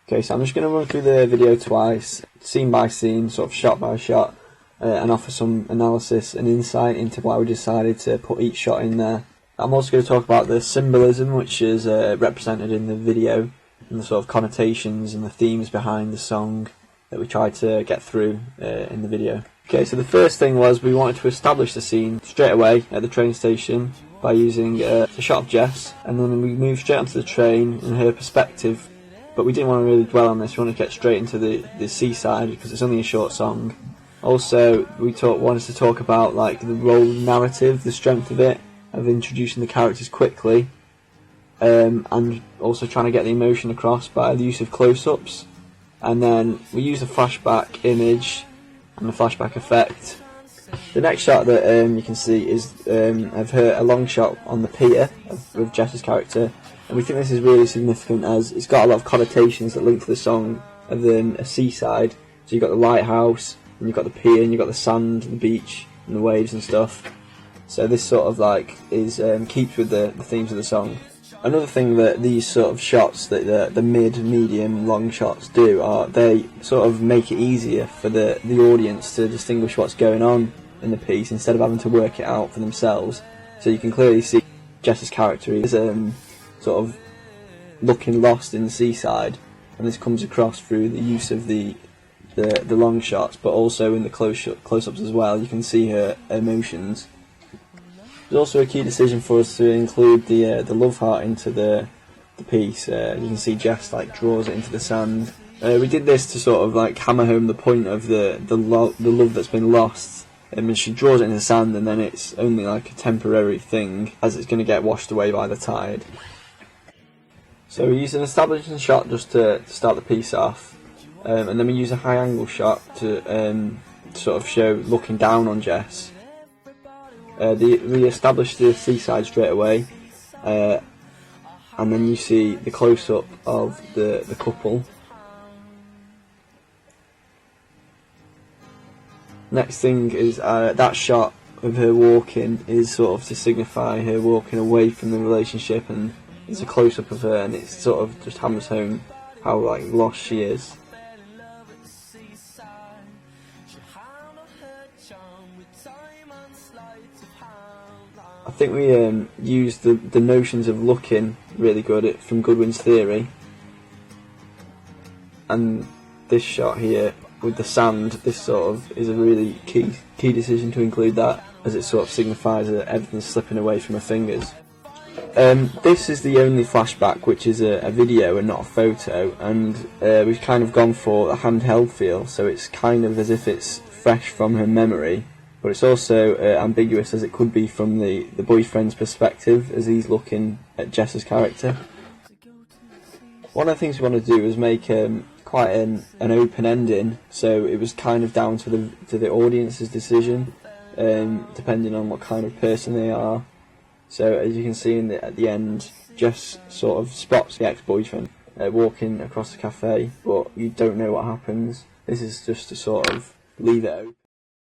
Okay, so I'm just going to run through the video twice, scene by scene, sort of shot by shot, and offer some analysis and insight into why we decided to put each shot in there. I'm also going to talk about the symbolism which is represented in the video, and the sort of connotations and the themes behind the song that we tried to get through in the video. Okay, so the first thing was we wanted to establish the scene straight away at the train station by using a shot of Jess, and then we moved straight onto the train and her perspective. But we didn't want to really dwell on this, we wanted to get straight into the seaside because it's only a short song. Also, we wanted to talk about like the role narrative, the strength of it, of introducing the characters quickly, and also trying to get the emotion across by the use of close-ups. And then we use a flashback image and the flashback effect. The next shot that you can see is of her, a long shot on the pier with Jess's character. And we think this is really significant as it's got a lot of connotations that link to the song of a seaside. So you've got the lighthouse, and you've got the pier, and you've got the sand, the beach, and the waves and stuff. So this sort of like is keeps with the themes of the song. Another thing that these sort of shots, that the mid, medium, long shots do, are they sort of make it easier for the audience to distinguish what's going on in the piece instead of having to work it out for themselves. So you can clearly see Jess's character is sort of looking lost in the seaside, and this comes across through the use of the long shots, but also in the close-ups as well. You can see her emotions. There's also a key decision for us to include the love heart into the piece. You can see Jess like draws it into the sand. We did this to sort of like hammer home the point of the love that's been lost. And she draws it into the sand, and then it's only like a temporary thing, as it's going to get washed away by the tide. So we use an establishing shot just to start the piece off, and then we use a high angle shot to sort of show looking down on Jess. We establish the seaside straight away, and then you see the close-up of the couple. Next thing is that shot of her walking is sort of to signify her walking away from the relationship, and it's a close-up of her, and it sort of just hammers home how like lost she is. I think we used the notions of looking really good from Goodwin's theory, and this shot here with the sand, this sort of is a really key decision to include that, as it sort of signifies that everything's slipping away from her fingers. This is the only flashback which is a video and not a photo, and we've kind of gone for a handheld feel, so it's kind of as if it's fresh from her memory, but it's also ambiguous, as it could be from the boyfriend's perspective as he's looking at Jess's character. One of the things we want to do is make quite an open ending, so it was kind of down to the audience's decision, depending on what kind of person they are. So as you can see at the end, Jess sort of spots the ex-boyfriend walking across the cafe, but you don't know what happens. This is just to sort of leave it open.